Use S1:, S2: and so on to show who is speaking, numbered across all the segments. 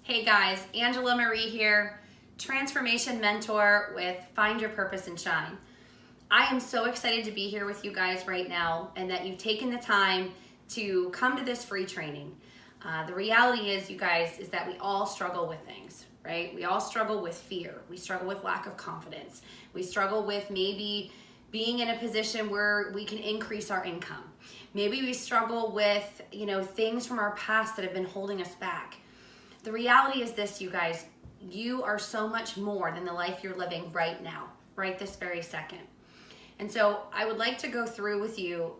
S1: Hey guys, Angela Marie here, transformation mentor with Find Your Purpose and Shine. I am so excited to be here with you guys right now and that you've taken the time to come to this free training. The reality is, you guys, is that we all struggle with things, right? We all struggle with fear. We struggle with lack of confidence. We struggle with maybe being in a position where we can increase our income. Maybe we struggle with, things from our past that have been holding us back. The reality is this, you guys, you are so much more than the life you're living right now, right this very second. And so I would like to go through with you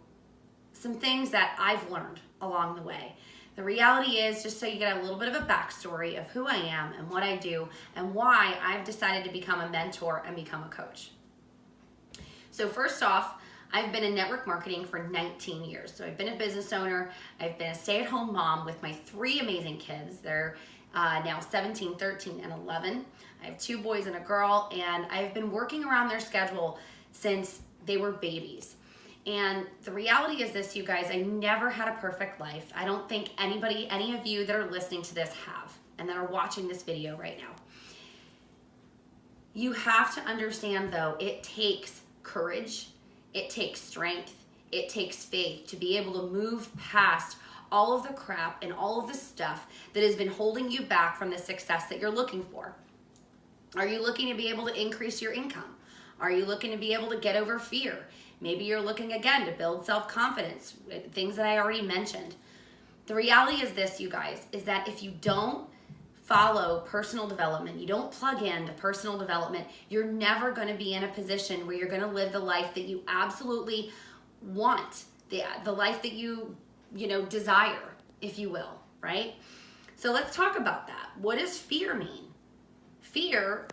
S1: some things that I've learned along the way. The reality is, just so you get a little bit of a backstory of who I am and what I do and why I've decided to become a mentor and become a coach. So first off, I've been in network marketing for 19 years. So I've been a business owner. I've been a stay-at-home mom with my 3 amazing kids. They're now 17, 13, and 11. I have 2 boys and a girl, and I've been working around their schedule since they were babies. And the reality is this, you guys, I never had a perfect life. I don't think any of you that are listening to this have, and that are watching this video right now. You have to understand, though, it takes courage, it takes strength, it takes faith to be able to move past all of the crap and all of the stuff that has been holding you back from the success that you're looking for. Are you looking to be able to increase your income? Are you looking to be able to get over fear? Maybe you're looking again to build self-confidence, things that I already mentioned. The reality is this, you guys, is that if you don't follow personal development, you don't plug into personal development, you're never going to be in a position where you're going to live the life that you absolutely want, the life that you desire, if you will, right? So let's talk about that. What does fear mean? Fear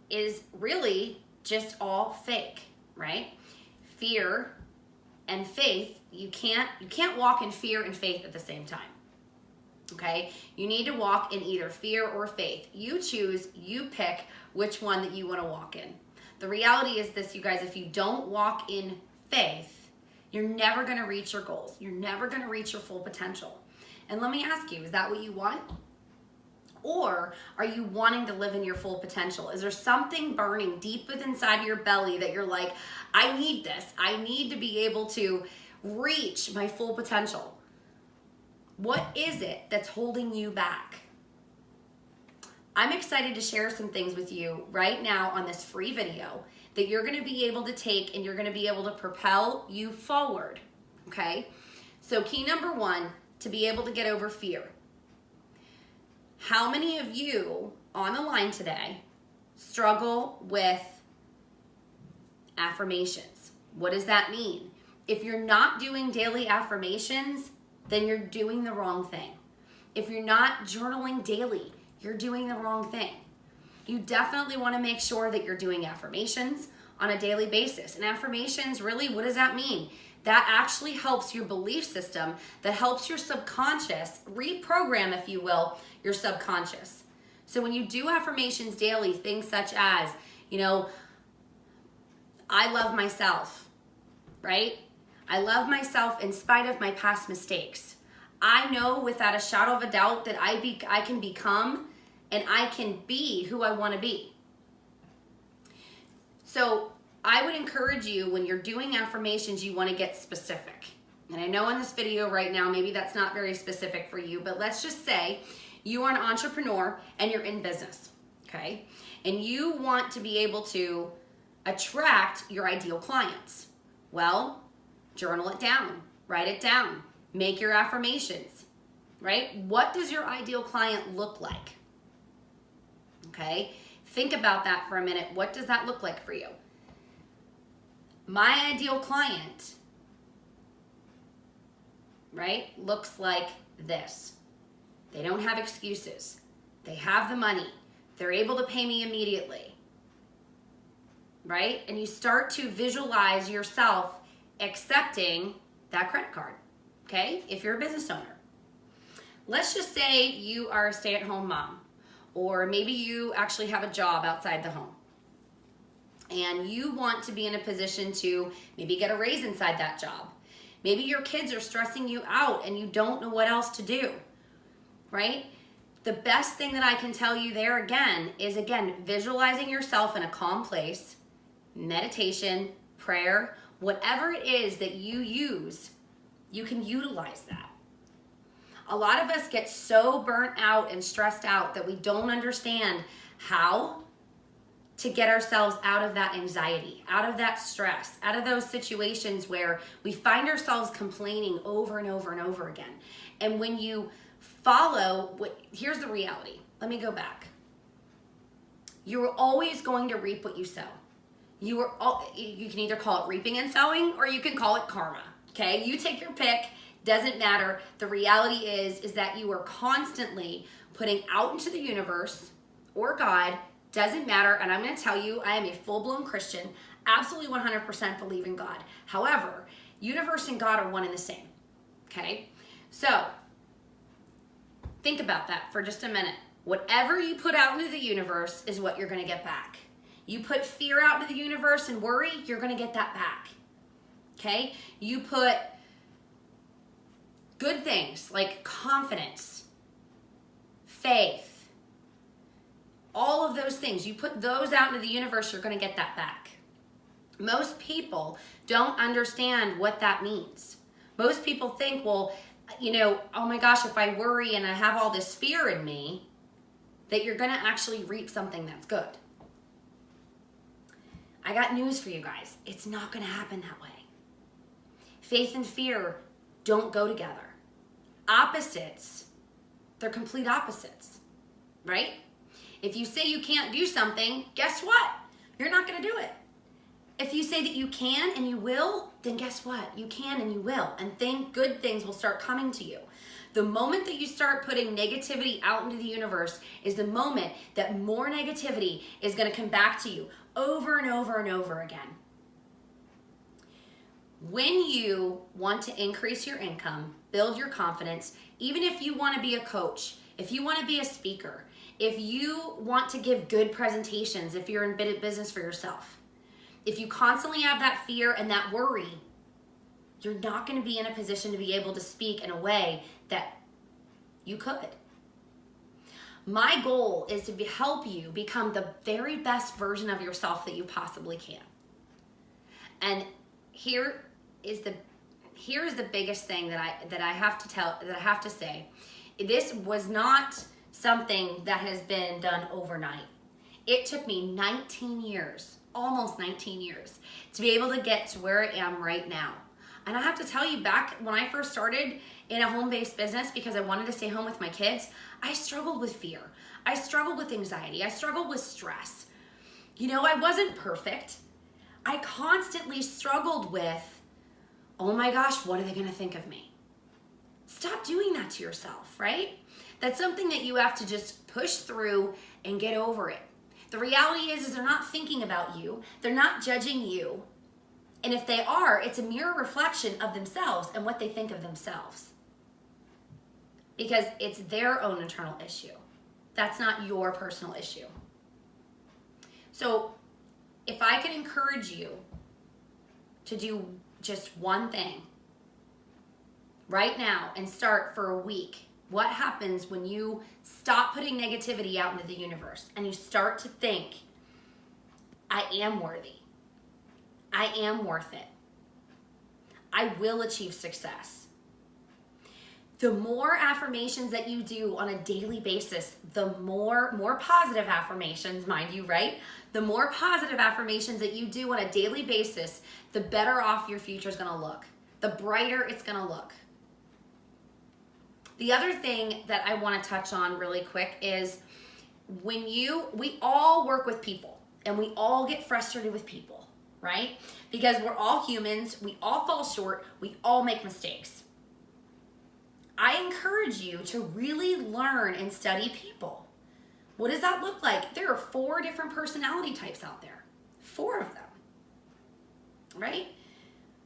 S1: is really just all fake, right? Fear and faith, you can't walk in fear and faith at the same time. Okay? You need to walk in either fear or faith. You choose, you pick which one that you want to walk in. The reality is this, you guys, if you don't walk in faith, you're never going to reach your goals. You're never going to reach your full potential. And let me ask you, is that what you want? Or are you wanting to live in your full potential? Is there something burning deep within inside your belly that you're like, I need this. I need to be able to reach my full potential. What is it that's holding you back? I'm excited to share some things with you right now on this free video that you're going to be able to take and you're going to be able to propel you forward, okay? So key number 1, to be able to get over fear. How many of you on the line today struggle with affirmations? What does that mean? If you're not doing daily affirmations, then you're doing the wrong thing. If you're not journaling daily, you're doing the wrong thing. You definitely want to make sure that you're doing affirmations on a daily basis. And affirmations, really, what does that mean? That actually helps your belief system, that helps your subconscious reprogram, if you will, your subconscious. So when you do affirmations daily, things such as, I love myself, right? I love myself in spite of my past mistakes. I know without a shadow of a doubt that I can become and I can be who I want to be. So I would encourage you, when you're doing affirmations, you want to get specific. And I know in this video right now, maybe that's not very specific for you, but let's just say you are an entrepreneur and you're in business, okay? And you want to be able to attract your ideal clients. Well, journal it down, write it down, make your affirmations, right? What does your ideal client look like? Okay, think about that for a minute. What does that look like for you? My ideal client, right, looks like this. They don't have excuses. They have the money. They're able to pay me immediately, right? And you start to visualize yourself accepting that credit card, okay, if you're a business owner. Let's just say you are a stay-at-home mom, or maybe you actually have a job outside the home, and you want to be in a position to maybe get a raise inside that job. Maybe your kids are stressing you out and you don't know what else to do, right? The best thing that I can tell you there again is visualizing yourself in a calm place, meditation, prayer, whatever it is that you use, you can utilize that. A lot of us get so burnt out and stressed out that we don't understand how to get ourselves out of that anxiety, out of that stress, out of those situations where we find ourselves complaining over and over and over again. And when you follow, here's the reality. Let me go back. You are always going to reap what you sow. You can either call it reaping and sowing, or you can call it karma. Okay, you take your pick. Doesn't matter. The reality is that you are constantly putting out into the universe or God. Doesn't matter. And I'm going to tell you, I am a full-blown Christian. Absolutely 100% believe in God. However, universe and God are one and the same. Okay, so think about that for just a minute. Whatever you put out into the universe is what you're going to get back. You put fear out into the universe and worry, you're going to get that back. Okay? You put good things like confidence, faith, all of those things. You put those out into the universe, you're going to get that back. Most people don't understand what that means. Most people think, well, oh my gosh, if I worry and I have all this fear in me, that you're going to actually reap something that's good. I got news for you guys. It's not going to happen that way. Faith and fear don't go together. Opposites, they're complete opposites, right? If you say you can't do something, guess what? You're not going to do it. If you say that you can and you will, then guess what? You can and you will. And good things will start coming to you. The moment that you start putting negativity out into the universe is the moment that more negativity is going to come back to you over and over and over again. When you want to increase your income, build your confidence, even if you want to be a coach, if you want to be a speaker, if you want to give good presentations, if you're in business for yourself, if you constantly have that fear and that worry, you're not going to be in a position to be able to speak in a way that you could. My goal is to help you become the very best version of yourself that you possibly can. And here is the biggest thing that I have to say. This was not something that has been done overnight. It took me 19 years, almost 19 years, to be able to get to where I am right now. And I have to tell you, back when I first started in a home-based business because I wanted to stay home with my kids, I struggled with fear. I struggled with anxiety. I struggled with stress. I wasn't perfect. I constantly struggled with, oh my gosh, what are they going to think of me? Stop doing that to yourself, right? That's something that you have to just push through and get over it. The reality is they're not thinking about you. They're not judging you. And if they are, it's a mirror reflection of themselves and what they think of themselves. Because it's their own internal issue. That's not your personal issue. So if I could encourage you to do just one thing right now and start for a week, what happens when you stop putting negativity out into the universe and you start to think, I am worthy. I am worth it. I will achieve success. The more affirmations that you do on a daily basis, the more positive affirmations, mind you, right? The more positive affirmations that you do on a daily basis, the better off your future is going to look. The brighter it's going to look. The other thing that I want to touch on really quick is we all work with people and we all get frustrated with people, right? Because we're all humans, we all fall short, we all make mistakes. I encourage you to really learn and study people. What does that look like? There are 4 different personality types out there. 4 of them, right?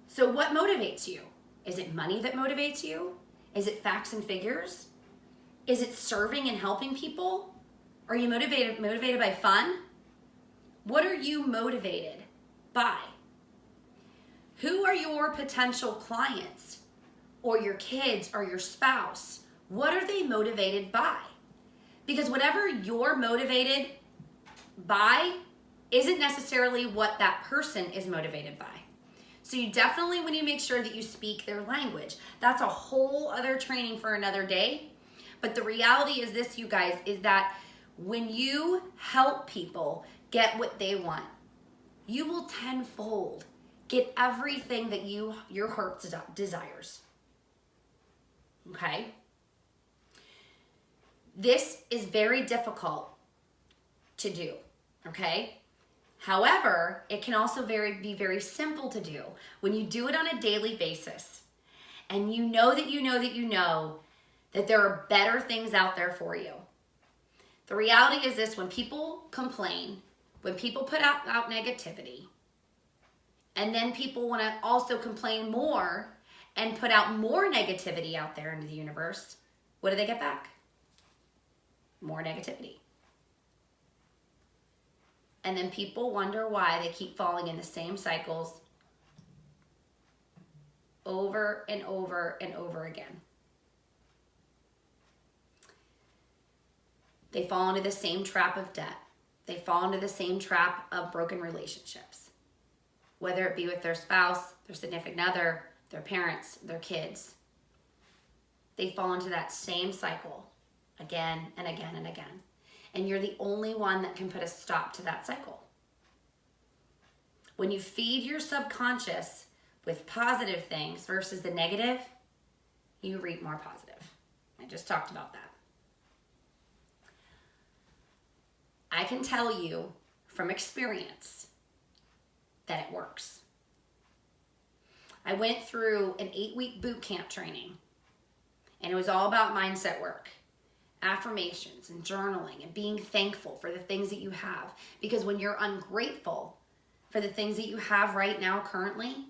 S1: So what motivates you? Is it money that motivates you? Is it facts and figures? Is it serving and helping people? Are you motivated by fun? What are you motivated by? Who are your potential clients or your kids or your spouse? What are they motivated by? Because whatever you're motivated by isn't necessarily what that person is motivated by. So you definitely want to make sure that you speak their language. That's a whole other training for another day. But the reality is this, you guys, is that when you help people get what they want, you will tenfold get everything that your heart desires. Okay? This is very difficult to do, okay? However, it can also be very simple to do when you do it on a daily basis and you know that there are better things out there for you. The reality is this: when people complain, when people put out negativity, and then people want to also complain more and put out more negativity out there into the universe, what do they get back? More negativity. And then people wonder why they keep falling in the same cycles over and over and over again. They fall into the same trap of debt. They fall into the same trap of broken relationships, whether it be with their spouse, their significant other, their parents, their kids. They fall into that same cycle again and again and again. And you're the only one that can put a stop to that cycle. When you feed your subconscious with positive things versus the negative, you reap more positive. I just talked about that. I can tell you from experience that it works. I went through an 8-week boot camp training, and it was all about mindset work, affirmations and journaling and being thankful for the things that you have. Because when you're ungrateful for the things that you have right now currently,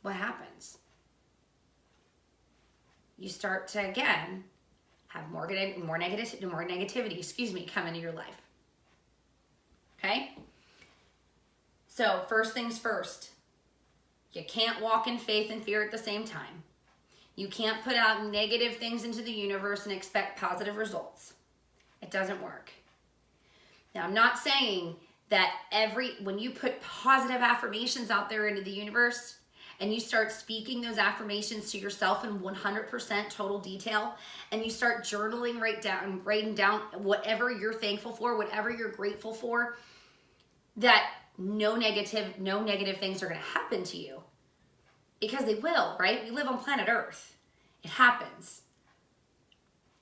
S1: what happens? You start to, again, have more negativity, come into your life. Okay? So, first things first. You can't walk in faith and fear at the same time. You can't put out negative things into the universe and expect positive results. It doesn't work. Now, I'm not saying that when you put positive affirmations out there into the universe and you start speaking those affirmations to yourself in 100% total detail, and you start journaling, writing down whatever you're thankful for, whatever you're grateful for, that no negative things are going to happen to you. Because they will, right? We live on planet Earth. It happens.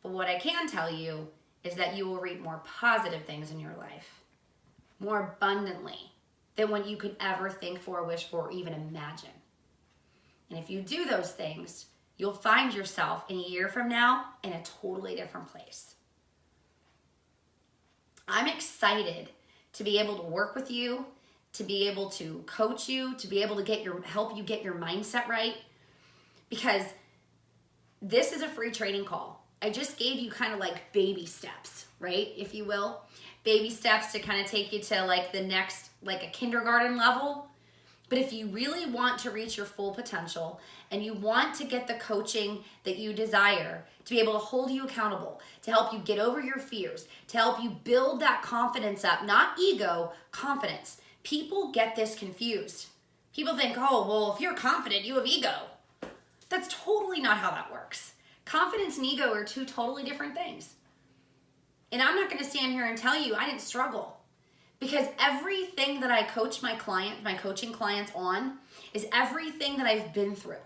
S1: But what I can tell you is that you will reap more positive things in your life, more abundantly than what you could ever think for, wish for, or even imagine. And if you do those things, you'll find yourself in a year from now in a totally different place. I'm excited to be able to work with you, to be able to coach you, to be able to help you get your mindset right, because this is a free training call. I just gave you kind of like baby steps, right? If you will, baby steps to kind of take you to like the next, like a kindergarten level. But if you really want to reach your full potential and you want to get the coaching that you desire, to be able to hold you accountable, to help you get over your fears, to help you build that confidence up, not ego, confidence. People get this confused. People think, oh, well, if you're confident, you have ego. That's totally not how that works. Confidence and ego are two totally different things. And I'm not going to stand here and tell you I didn't struggle. Because everything that I coach my coaching clients on is everything that I've been through.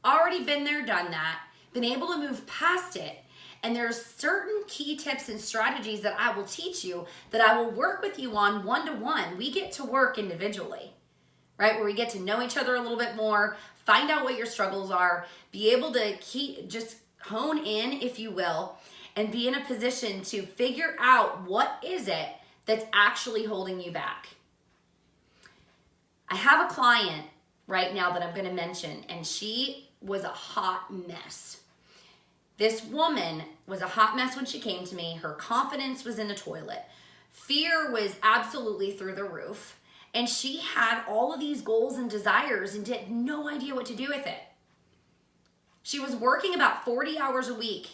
S1: Already been there, done that, been able to move past it. And there's certain key tips and strategies that I will teach you that I will work with you on one-to-one. We get to work individually, right? Where we get to know each other a little bit more, find out what your struggles are, be able to just hone in, if you will, and be in a position to figure out what is it that's actually holding you back. I have a client right now that I'm going to mention, and she was a hot mess. This woman was a hot mess when she came to me. Her confidence was in the toilet. Fear was absolutely through the roof. And she had all of these goals and desires and had no idea what to do with it. She was working about 40 hours a week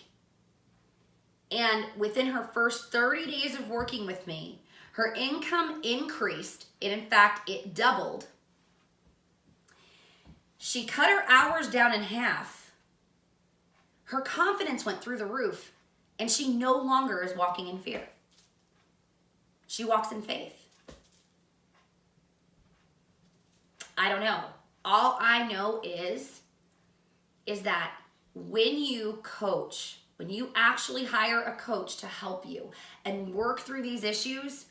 S1: And within her first 30 days of working with me, her income increased. And in fact, it doubled. She cut her hours down in half. Her confidence went through the roof. And she no longer is walking in fear. She walks in faith. I don't know. All I know is that when you coach, when you actually hire a coach to help you and work through these issues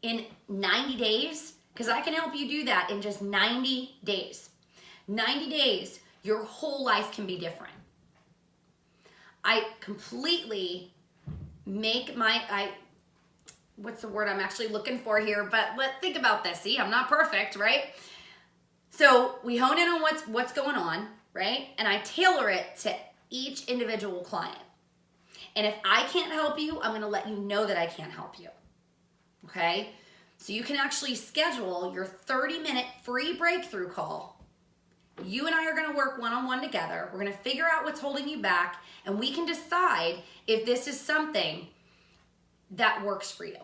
S1: in 90 days, because I can help you do that in just 90 days. 90 days, your whole life can be different. I completely make what's the word I'm actually looking for here? But think about this. See, I'm not perfect, right? So we hone in on what's going on, right? And I tailor it to each individual client. And if I can't help you, I'm going to let you know that I can't help you. Okay? So you can actually schedule your 30-minute free breakthrough call. You and I are going to work one-on-one together. We're going to figure out what's holding you back, and we can decide if this is something that works for you.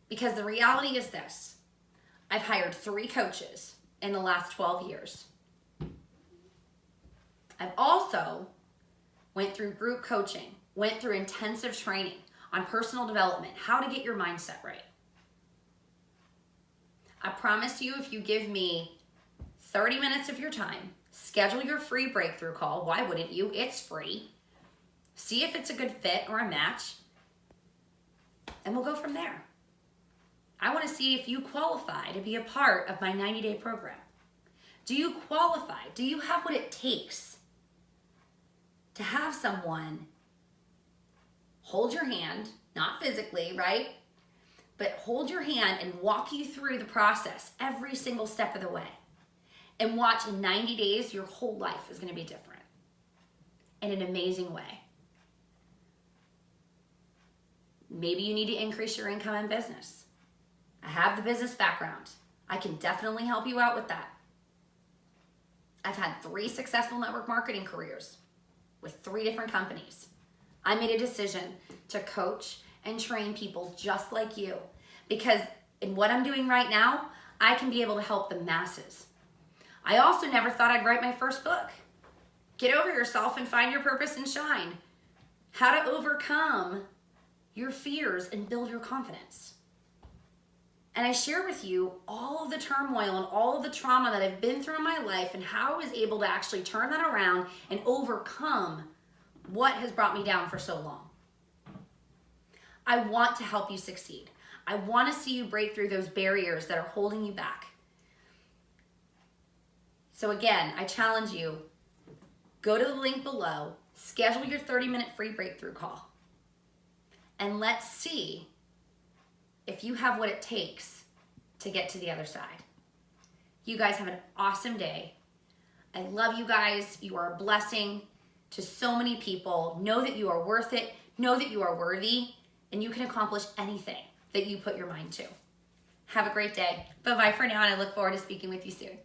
S1: Because the reality is this. I've hired 3 coaches in the last 12 years. I've also went through group coaching, went through intensive training on personal development, how to get your mindset right. I promise you, if you give me 30 minutes of your time, schedule your free breakthrough call. Why wouldn't you? It's free. See if it's a good fit or a match, and we'll go from there. I want to see if you qualify to be a part of my 90-day program. Do you qualify? Do you have what it takes to have someone hold your hand, not physically, right? But hold your hand and walk you through the process every single step of the way. And watch, in 90 days, your whole life is going to be different in an amazing way. Maybe you need to increase your income in business. I have the business background. I can definitely help you out with that. I've had 3 successful network marketing careers with 3 different companies. I made a decision to coach and train people just like you, because in what I'm doing right now, I can be able to help the masses. I also never thought I'd write my first book. Get over yourself and find your purpose and shine. How to overcome your fears and build your confidence. And I share with you all of the turmoil and all of the trauma that I've been through in my life and how I was able to actually turn that around and overcome what has brought me down for so long. I want to help you succeed. I want to see you break through those barriers that are holding you back. So again, I challenge you, go to the link below, schedule your 30-minute free breakthrough call, and let's see if you have what it takes to get to the other side. You guys have an awesome day. I love you guys. You are a blessing to so many people. Know that you are worth it. Know that you are worthy, and you can accomplish anything that you put your mind to. Have a great day. Bye-bye for now, and I look forward to speaking with you soon.